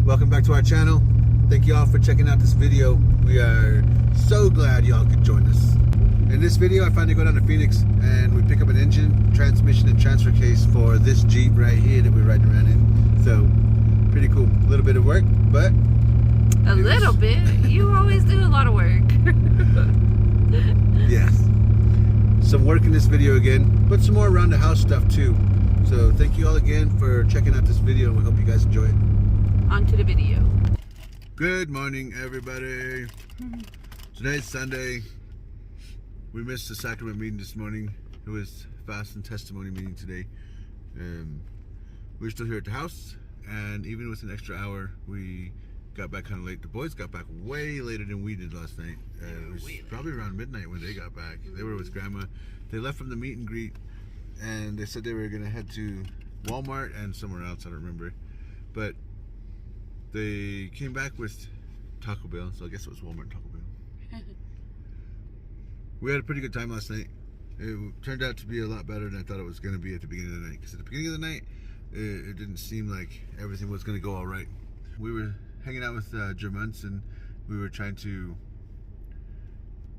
Welcome back to our channel. Thank you all for checking out this video. We are so glad y'all could join us. In this video, I finally go down to Phoenix and we pick up an engine, transmission, and transfer case for this Jeep right here that we're riding around in. So, pretty cool. A little bit of work, but... A little bit? You always do a lot of work. Yes. Some work in this video again, but some more around the house stuff too. So, thank you all again for checking out this video, and we hope you guys enjoy it. On to the video. Good morning, everybody. Today's Sunday. We missed the sacrament meeting this morning. It was fast and testimony meeting today. We're still here at the house, and even with an extra hour, we got back kind of late. The boys got back way later than we did last night. It was probably around midnight when they got back. They were with Grandma. They left from the meet and greet, and they said they were going to head to Walmart and somewhere else. I don't remember, but they came back with Taco Bell, so I guess it was Walmart and Taco Bell. We had a pretty good time last night. It turned out to be a lot better than I thought it was going to be at the beginning of the night. Because at the beginning of the night, it didn't seem like everything was going to go all right. We were hanging out with Germans, and we were trying to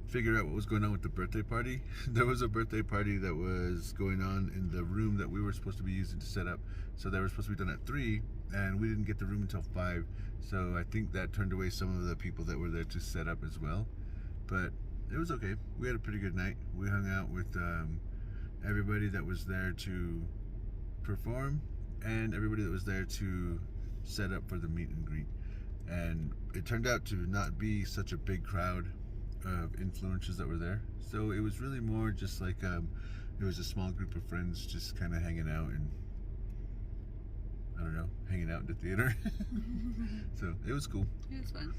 figure out what was going on with the birthday party. There was a birthday party that was going on in the room that we were supposed to be using to set up. So they were supposed to be done at 3, and we didn't get the room until 5. So I think that turned away some of the people that were there to set up as well. But it was okay. We had a pretty good night. We hung out with everybody that was there to perform and everybody that was there to set up for the meet and greet. And it turned out to not be such a big crowd of influencers that were there. So it was really more just like it was a small group of friends just kind of hanging out and I don't know, hanging out in the theater. So it was cool. It was fun.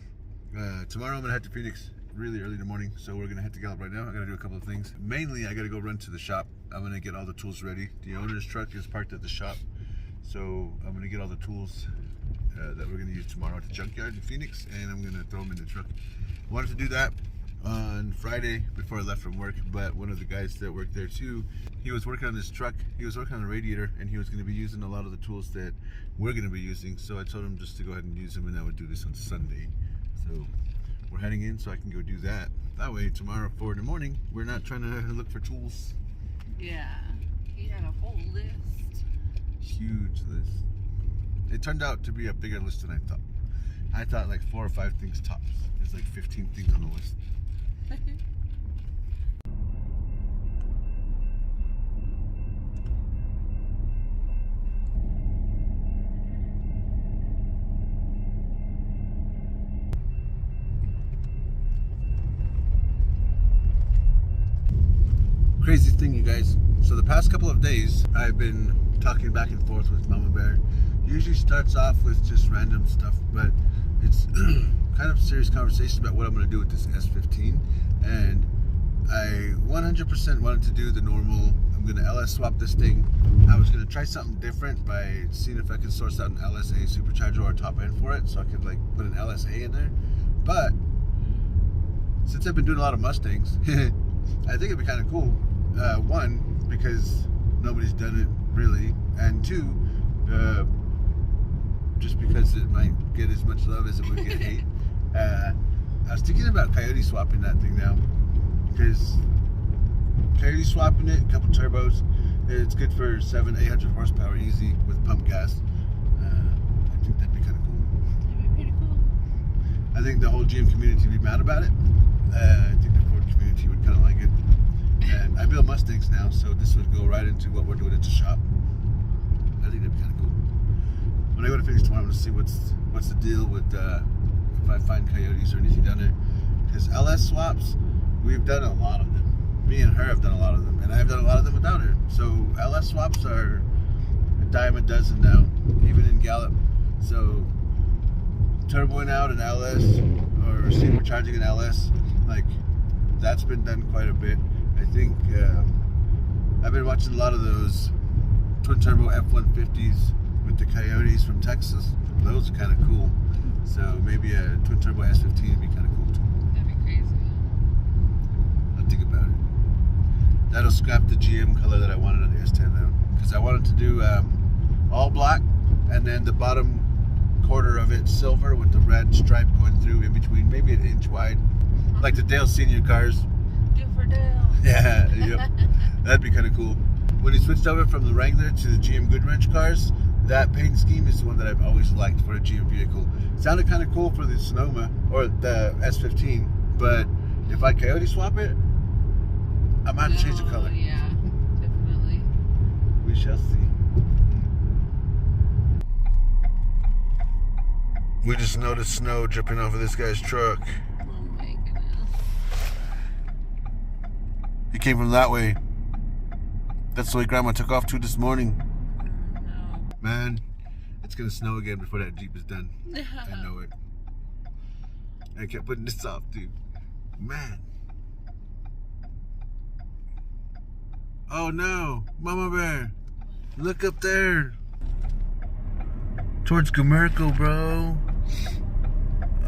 Tomorrow I'm gonna head to Phoenix really early in the morning, so we're gonna head to Gallup right now. I gotta do a couple of things. Mainly, I gotta go run to the shop. I'm gonna get all the tools ready. The owner's truck is parked at the shop, so I'm gonna get all the tools that we're gonna use tomorrow at the Junkyard in Phoenix, and I'm gonna throw them in the truck. I wanted to do that on Friday before I left from work, but one of the guys that worked there too, he was working on his truck. He was working on a radiator, and he was gonna be using a lot of the tools that we're gonna be using. So I told him just to go ahead and use them, and I would do this on Sunday. So we're heading in so I can go do that. That way tomorrow 4 in the morning, we're not trying to look for tools. Yeah, he had a whole list. Huge list. It turned out to be a bigger list than I thought. I thought like 4 or 5 things tops. There's like 15 things on the list. Crazy thing, you guys. So the past couple of days, I've been talking back and forth with Mama Bear. Usually starts off with just random stuff, but it's kind of serious conversation about what I'm going to do with this S15. And I 100% wanted to do the normal. I'm going to LS swap this thing. I was going to try something different by seeing if I could source out an LSA supercharger or a top end for it, so I could like put an LSA in there. But since I've been doing a lot of Mustangs, I think it'd be kind of cool. One, because nobody's done it really, and 2, just because it might get as much love as it would get hate. I was thinking about Coyote swapping that thing now, because Coyote swapping it, a couple turbos, it's good for 700-800 horsepower easy with pump gas. I think that'd be kind of cool. That'd be pretty cool. I think the whole GM community would be mad about it. I think the Ford community would kind of like it. And I build Mustangs now, so this would go right into what we're doing at the shop. I think that'd be kind of cool. When I go to Phoenix tomorrow, I'm going to see what's the deal with if I find Coyotes or anything down there. Because LS swaps, we've done a lot of them. Me and her have done a lot of them, and I've done a lot of them without her. So LS swaps are a dime a dozen now, even in Gallup. So turboing out an LS or supercharging an LS, like that's been done quite a bit. I think I've been watching a lot of those twin turbo F-150s with the Coyotes from Texas. Those are kind of cool. So maybe a twin turbo S15 would be kind of cool too. That'd be crazy. I'll think about it. That'll scrap the GM color that I wanted on the S10 now, because I wanted to do all black and then the bottom quarter of it silver with the red stripe going through in between, maybe an inch wide, like the Dale Senior cars. Good for Dale. Yeah, yep. That'd be kind of cool. When he switched over from the Wrangler to the GM Good Wrench cars, that paint scheme is the one that I've always liked for a GM vehicle. It sounded kind of cool for the Sonoma or the S15, but if I coyote swap it, I might have to change the color. Yeah, definitely. We shall see. We just noticed snow dripping off of this guy's truck. Oh my goodness. He came from that way. That's the way Grandma took off to this morning. No. Man, it's gonna snow again before that Jeep is done. I know it. I kept putting this off, dude. Man. Oh no, Mama Bear. Look up there. Towards Gamerco, bro.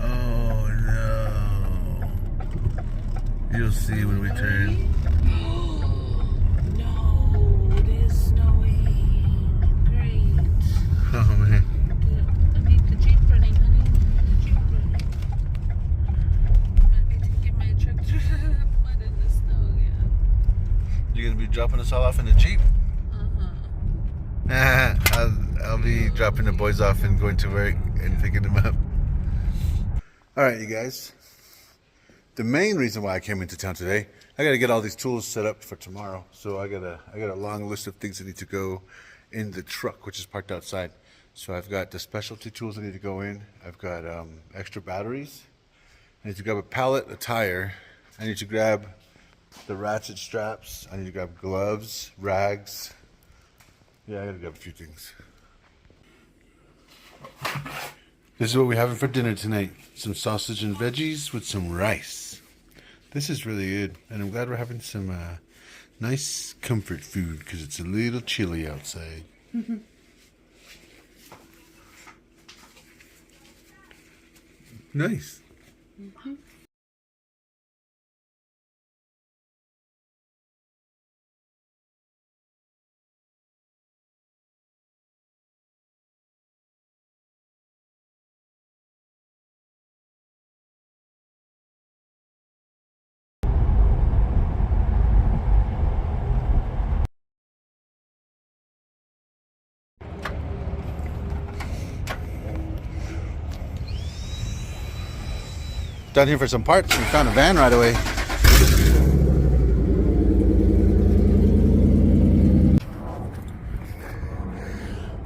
Oh no. You'll see when we turn. No, it is snowing. Great. Oh man. I need the Jeep running, honey. The Jeep running. I need to get my truck through the mud and the snow again. You're gonna be dropping us all off in the Jeep? Uh-huh. I'll be dropping the boys off and going to work and picking them up. Alright, you guys. The main reason why I came into town today, I gotta get all these tools set up for tomorrow. So I got a long list of things that need to go in the truck, which is parked outside. So I've got the specialty tools that need to go in. I've got extra batteries. I need to grab a pallet, a tire. I need to grab the ratchet straps. I need to grab gloves, rags. Yeah, I gotta grab a few things. This is what we're having for dinner tonight. Some sausage and veggies with some rice. This is really good. And I'm glad we're having some nice comfort food because it's a little chilly outside. Nice. Down here for some parts. We found a van right away.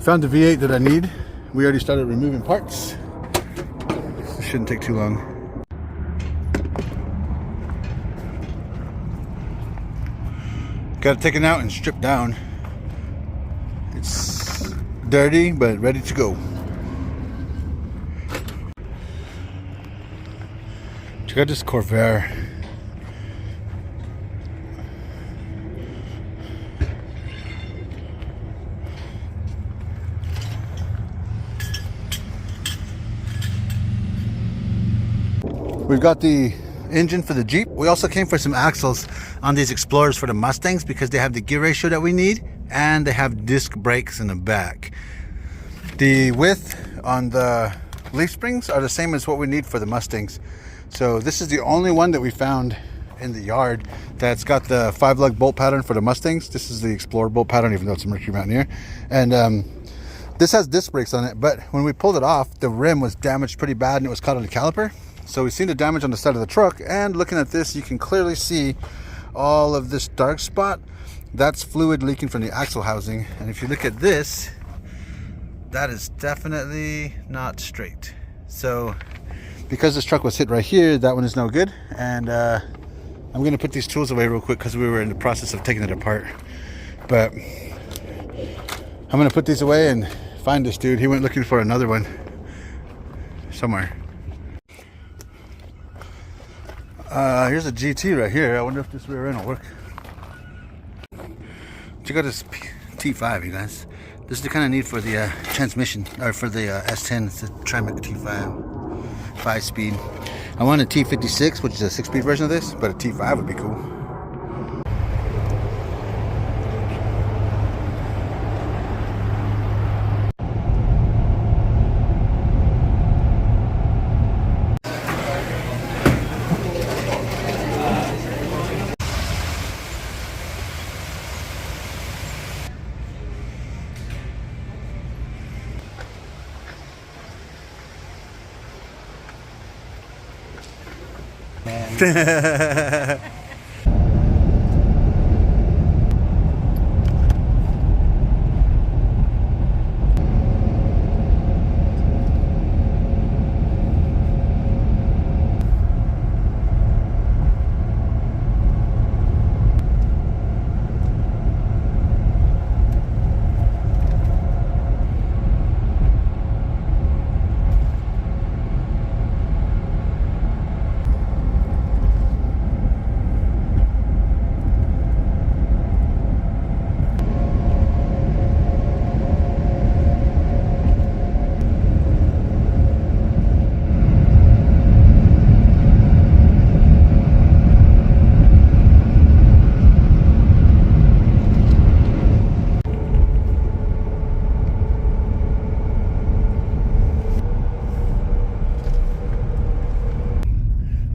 Found the V8 that I need. We already started removing parts. It shouldn't take too long. Got it taken out and stripped down. It's dirty but ready to go. Check out this Corvair. We've got the engine for the Jeep. We also came for some axles on these Explorers for the Mustangs because they have the gear ratio that we need and they have disc brakes in the back. The width on the leaf springs are the same as what we need for the Mustangs. So this is the only one that we found in the yard that's got the 5-lug bolt pattern for the Mustangs. This is the Explorer bolt pattern, even though it's a Mercury Mountaineer. And this has disc brakes on it, but when we pulled it off, the rim was damaged pretty bad and it was caught on the caliper. So we've seen the damage on the side of the truck, and looking at this, you can clearly see all of this dark spot. That's fluid leaking from the axle housing. And if you look at this, that is definitely not straight. So because this truck was hit right here, that one is no good. And I'm going to put these tools away real quick because we were in the process of taking it apart. But I'm going to put these away and find this dude. He went looking for another one somewhere. Here's a GT right here. I wonder if this rear end will work. Check out this T5, you guys. This is the kind of need for the transmission, or for the S10. It's a Tremec T5, 5-speed. I want a T56, which is a 6-speed version of this, but a T5 would be cool.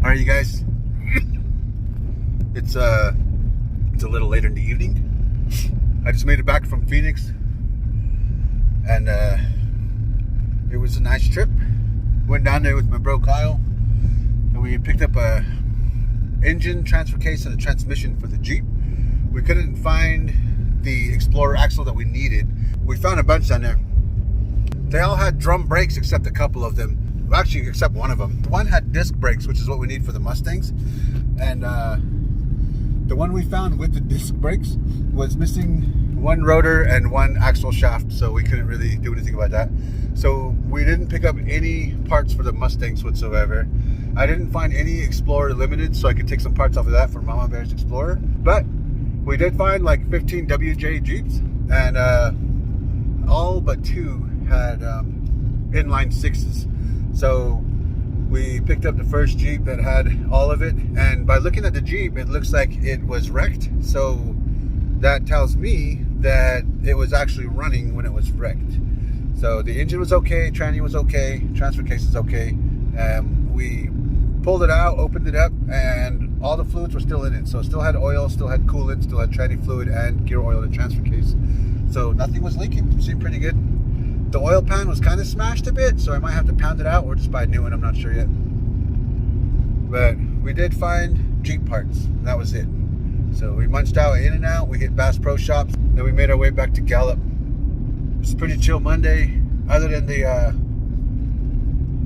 All right, you guys. It's a little later in the evening. I just made it back from Phoenix, and it was a nice trip. Went down there with my bro Kyle, and we picked up a engine, transfer case, and a transmission for the Jeep. We couldn't find the Explorer axle that we needed. We found a bunch down there. They all had drum brakes except a couple of them. Well, actually, except one of them. One had disc brakes, which is what we need for the Mustangs. And the one we found with the disc brakes was missing one rotor and one axle shaft, so we couldn't really do anything about that. So we didn't pick up any parts for the Mustangs whatsoever. I didn't find any Explorer Limited, so I could take some parts off of that for Mama Bear's Explorer. But we did find like 15 WJ Jeeps, and all but 2 had inline 6s. So we picked up the first Jeep that had all of it, and by looking at the Jeep, it looks like it was wrecked. So that tells me that it was actually running when it was wrecked. So the engine was okay, tranny was okay, transfer case is okay. We pulled it out, opened it up, and all the fluids were still in it. So it still had oil, still had coolant, still had tranny fluid and gear oil in the transfer case. So nothing was leaking, seemed pretty good. The oil pan was kind of smashed a bit, so I might have to pound it out or just buy a new one, I'm not sure yet. But we did find Jeep parts, and that was it. So we munched out in and out, we hit Bass Pro Shops, then we made our way back to Gallup. It was a pretty chill Monday, other than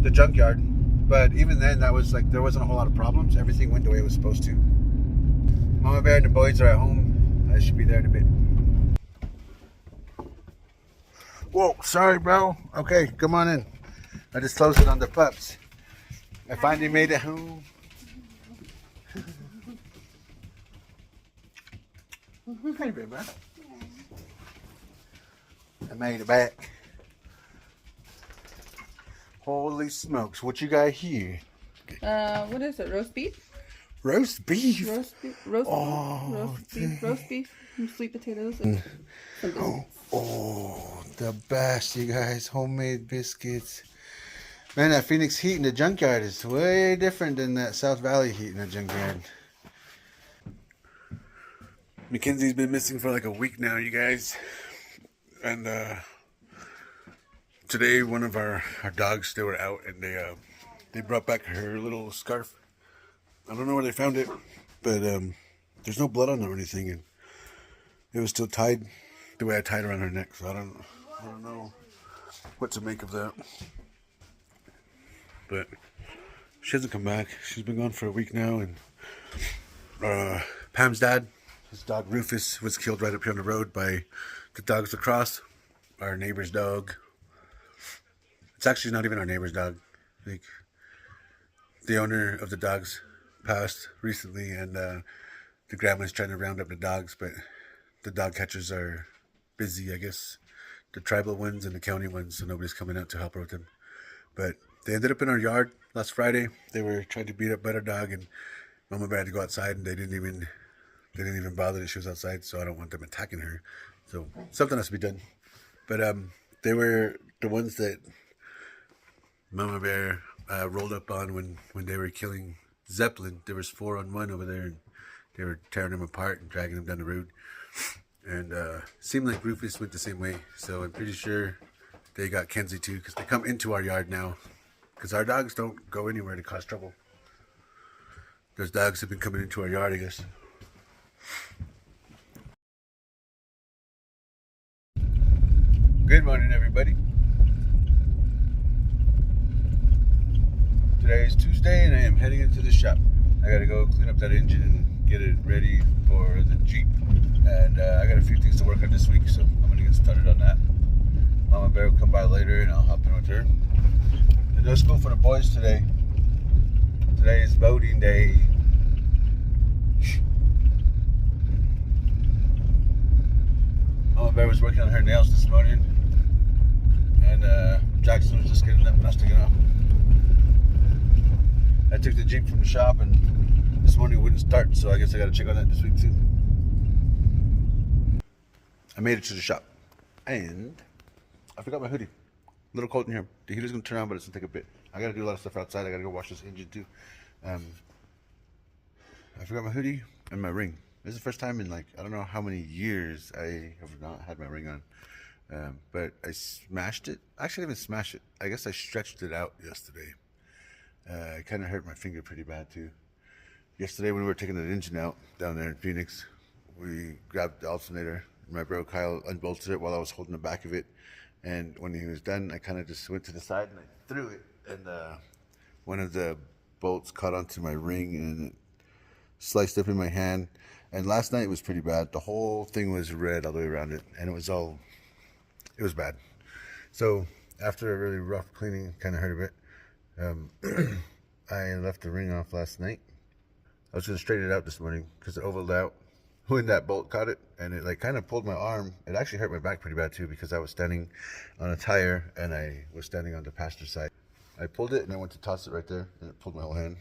the junkyard. But even then, that was like, there wasn't a whole lot of problems. Everything went the way it was supposed to. Mama Bear and the boys are at home. I should be there in a bit. Whoa, sorry, bro. Okay, come on in. I just closed it on the pups. I finally made it home. Hey, baby. I made it back. Holy smokes, what you got here? What is it? Roast beef? Roast beef? Roast beef. Roast beef. Some sweet potatoes. And some biscuits. Oh, the best, you guys. Homemade biscuits. Man, that Phoenix heat in the junkyard is way different than that South Valley heat in the junkyard. Mackenzie's been missing for like a week now, you guys. And today, one of our dogs, they were out, and they brought back her little scarf. I don't know where they found it, but there's no blood on it or anything, and it was still tied the way I tied around her neck. So I don't know what to make of that. But she hasn't come back. She's been gone for a week now, and Pam's dad, his dog Rufus, was killed right up here on the road by the dogs across. Our neighbor's dog. It's actually not even our neighbor's dog. Like, the owner of the dogs passed recently, and the grandma's trying to round up the dogs, but the dog catchers are busy, I guess. The tribal ones and the county ones, so nobody's coming out to help her with them. But they ended up in our yard last Friday. They were trying to beat up Butter Dog, and Mama Bear had to go outside, and they didn't even bother that she was outside, so I don't want them attacking her. So something has to be done. But they were the ones that Mama Bear rolled up on when they were killing Zeppelin. There was 4 on 1 over there, and they were tearing him apart and dragging him down the road. And seemed like Rufus went the same way. So I'm pretty sure they got Kenzie too, because they come into our yard now. Because our dogs don't go anywhere to cause trouble. Those dogs have been coming into our yard, I guess. Good morning, everybody. Today is Tuesday and I am heading into the shop. I gotta go clean up that engine and get it ready for the Jeep. And I got a few things to work on this week, so I'm gonna get started on that. Mama Bear will come by later and I'll hop in with her. There's no school for the boys today. Today is voting day. Mama Bear was working on her nails this morning. And Jackson was just getting that sticking off. I took the Jeep from the shop and this morning it wouldn't start, so I guess I gotta check on that this week too. I made it to the shop and I forgot my hoodie. A little cold in here. The heater's gonna turn on, but it's gonna take a bit. I gotta do a lot of stuff outside. I gotta go wash this engine too. I forgot my hoodie and my ring. This is the first time in like, I don't know how many years I have not had my ring on. But I smashed it. Actually, I didn't smash it. I guess I stretched it out yesterday. It kind of hurt my finger pretty bad too. Yesterday when we were taking the engine out down there in Phoenix, we grabbed the alternator. My bro Kyle unbolted it while I was holding the back of it. And when he was done, I kind of just went to the side and I threw it. And one of the bolts caught onto my ring and it sliced up in my hand. And last night it was pretty bad. The whole thing was red all the way around it. And it was bad. So after a really rough cleaning, kind of hurt a bit. I left the ring off last night. I was going to straighten it out this morning because it ovaled out when that bolt caught it, and it like kind of pulled my arm. It actually hurt my back pretty bad too because I was standing on a tire and I was standing on the passenger side. I pulled it and I went to toss it right there and it pulled my whole hand.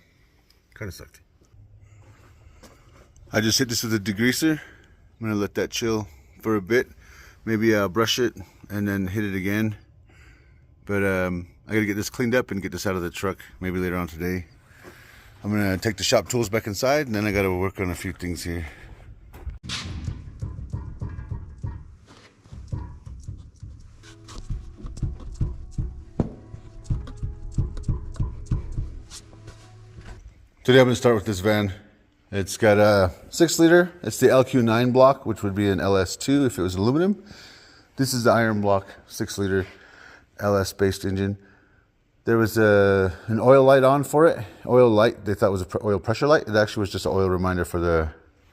Kind of sucked. I just hit this with a degreaser. I'm going to let that chill for a bit. Maybe I'll brush it and then hit it again. But I gotta get this cleaned up and get this out of the truck maybe later on today. I'm gonna take the shop tools back inside and then I gotta work on a few things here. Today I'm gonna start with this van. It's got a 6-liter. It's the LQ9 block, which would be an LS2 if it was aluminum. This is the iron block, 6-liter LS based engine. There was an oil light on for it. Oil light, they thought was an oil pressure light. It actually was just an oil reminder for the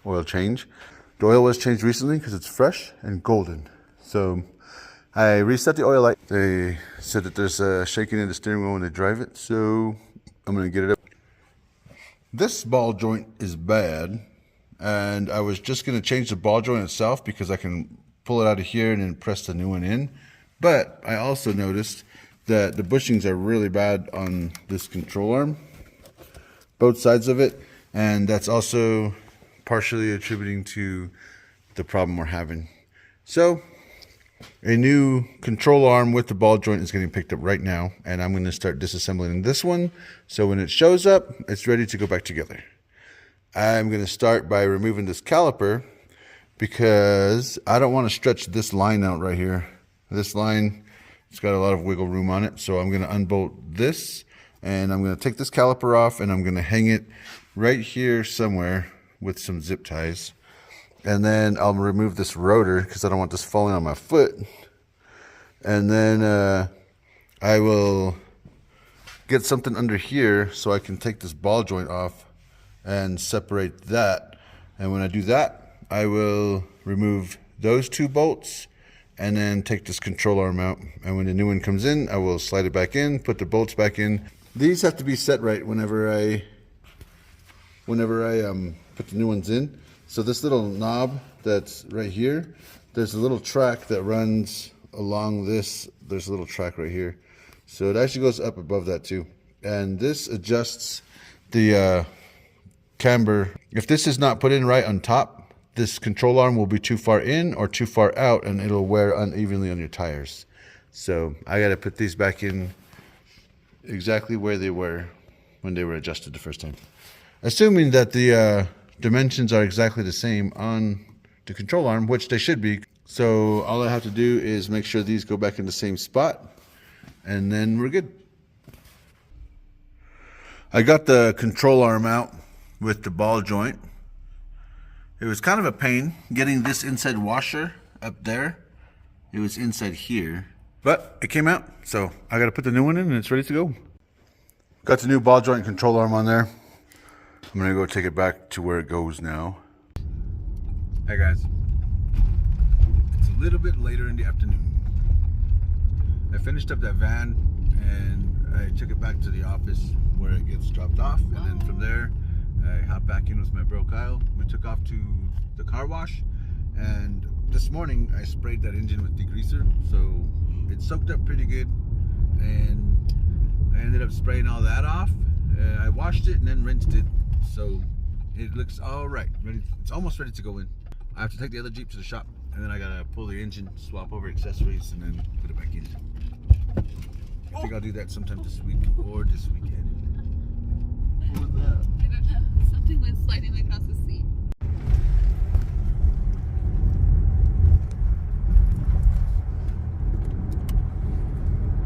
oil change. The oil was changed recently because it's fresh and golden. So I reset the oil light. They said that there's shaking in the steering wheel when they drive it. So I'm gonna get it up. This ball joint is bad. And I was just gonna change the ball joint itself because I can pull it out of here and then press the new one in. But I also noticed that the bushings are really bad on this control arm, both sides of it, and that's also partially attributing to the problem we're having. So a new control arm with the ball joint is getting picked up right now, and I'm going to start disassembling this one, so when it shows up, it's ready to go back together. I'm going to start by removing this caliper because I don't want to stretch this line out right here. This line, it's got a lot of wiggle room on it, so I'm going to unbolt this and I'm going to take this caliper off and I'm going to hang it right here somewhere with some zip ties. And then I'll remove this rotor because I don't want this falling on my foot. And then I will get something under here so I can take this ball joint off and separate that. And when I do that, I will remove those 2 bolts and then take this control arm out. And when the new one comes in, I will slide it back in, put the bolts back in. These have to be set right whenever I put the new ones in. So this little knob that's right here, there's a little track that runs along this. There's a little track right here. So it actually goes up above that too. And this adjusts the camber. If this is not put in right on top, this control arm will be too far in or too far out and it'll wear unevenly on your tires. So I got to put these back in exactly where they were when they were adjusted the first time. Assuming that the dimensions are exactly the same on the control arm, which they should be. So all I have to do is make sure these go back in the same spot and then we're good. I got the control arm out with the ball joint. It was kind of a pain getting this inside washer up there. It was inside here, but it came out. So I got to put the new one in and it's ready to go. Got the new ball joint control arm on there. I'm gonna go take it back to where it goes now. Hey guys, it's a little bit later in the afternoon. I finished up that van and I took it back to the office where it gets dropped off, and then from there I hopped back in with my bro Kyle. We took off to the car wash, and this morning I sprayed that engine with degreaser, so it soaked up pretty good, and I ended up spraying all that off. I washed it and then rinsed it, so it looks all right. It's almost ready to go in. I have to take the other Jeep to the shop, and then I gotta pull the engine, swap over accessories, and then put it back in. I think I'll do that sometime this week or this weekend. What was that? I don't know. Something went sliding across the seat.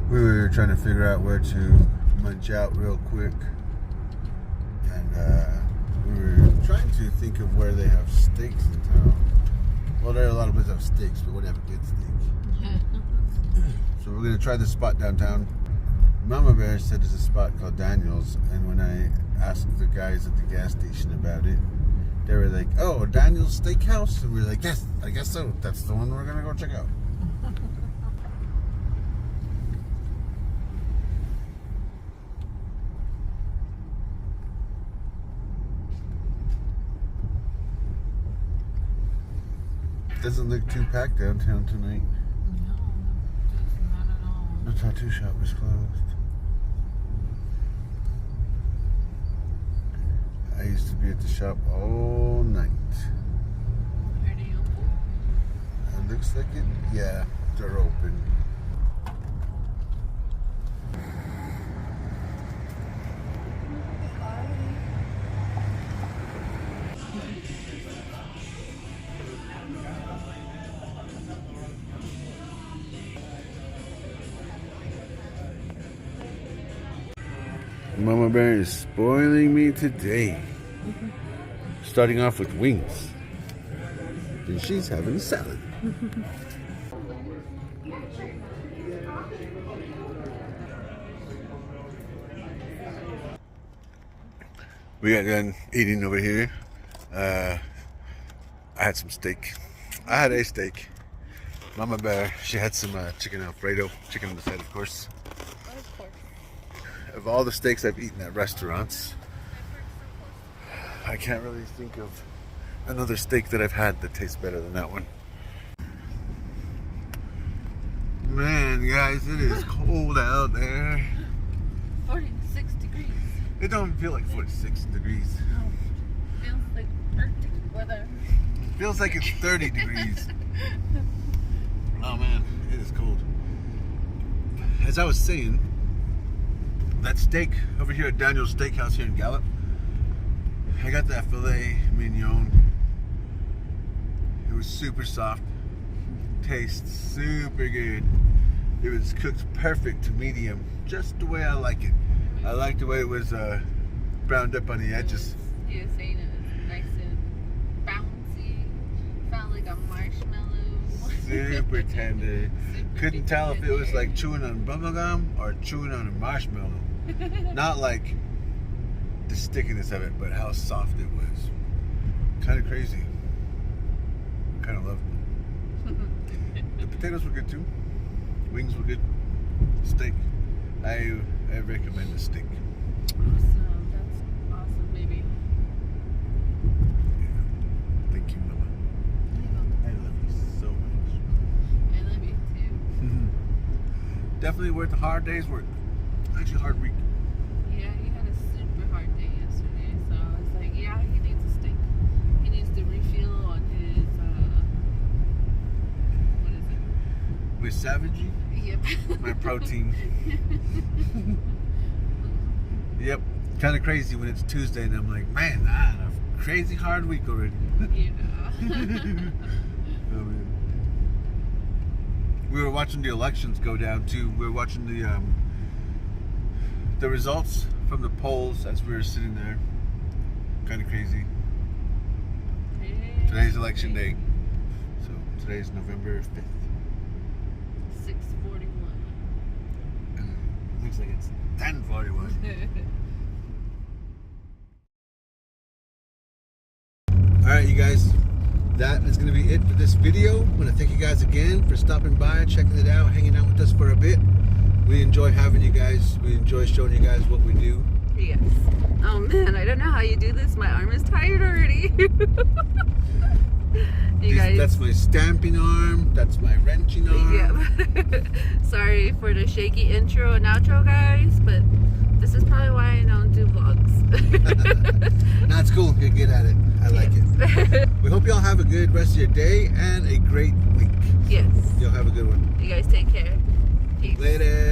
We were trying to figure out where to munch out real quick, and we were trying to think of where they have steaks in town. Well, there are a lot of places that have steaks, but we don't have a good steak. So we're gonna try this spot downtown. Mama Bear said there's a spot called Daniel's, and when I asked the guys at the gas station about it, they were like, "Oh, Daniel's Steakhouse," and we were like, "Yes, I guess so. That's the one we're gonna go check out." Doesn't look too packed downtown tonight. No, not at all. The tattoo shop is closed. I used to be at the shop all night. Are they open? It looks like it. Yeah, they're open. Mama Bear is spoiling me today. Starting off with wings. And she's having a salad. We got done eating over here. I had some steak. I had a steak. Mama Bear, she had some chicken Alfredo. Chicken on the side, of course. Of course. Of all the steaks I've eaten at restaurants, I can't really think of another steak that I've had that tastes better than that one. Man, guys, it is cold out there. 46 degrees. It don't feel like 46 degrees. Oh, feels like Arctic weather. It feels like it's 30 degrees. Oh man, it is cold. As I was saying, that steak over here at Daniel's Steakhouse here in Gallup, I got that filet mignon. It was super soft, tastes super good. It was cooked perfect to medium, just the way I like it. I like the way it was browned up on the edges. You were saying it was nice and bouncy, felt like a marshmallow. Super tender. Couldn't tell if it was like chewing on bubblegum or chewing on a marshmallow. Not like the stickiness of it, but how soft it was. Kind of crazy. Kind of loved it. The potatoes were good too. Wings were good. Steak. I recommend the steak. Awesome. That's awesome, baby. Yeah. Thank you, Mama. I love you so much. I love you too. Definitely worth the hard day's work. Actually, hard week. Yeah, he had a super hard day yesterday, so I was like, yeah, he needs a steak. He needs to refuel on his, what is it? With Scavenging? Yep. My protein. Yep. Kind of crazy when it's Tuesday and I'm like, man, I had a crazy hard week already. Yeah. Oh, man. We were watching the elections go down too. We were watching the results from the polls as we were sitting there. kind of crazy. Today's election day. So today's November 5th. 6:41. Looks like it's 10:41. Alright, you guys. That is going to be it for this video. I want to thank you guys again for stopping by, checking it out, hanging out with us for a bit. We enjoy having you guys. We enjoy showing you guys what we do. Yes. Oh man, I don't know how you do this. My arm is tired already. Guys. That's my stamping arm. That's my wrenching arm. Yep. Sorry for the shaky intro and outro, guys, but this is probably why I don't do vlogs. No, it's cool. You're good at it. I like it. We hope y'all have a good rest of your day and a great week. Yes. Y'all have a good one. You guys take care. Peace. Later.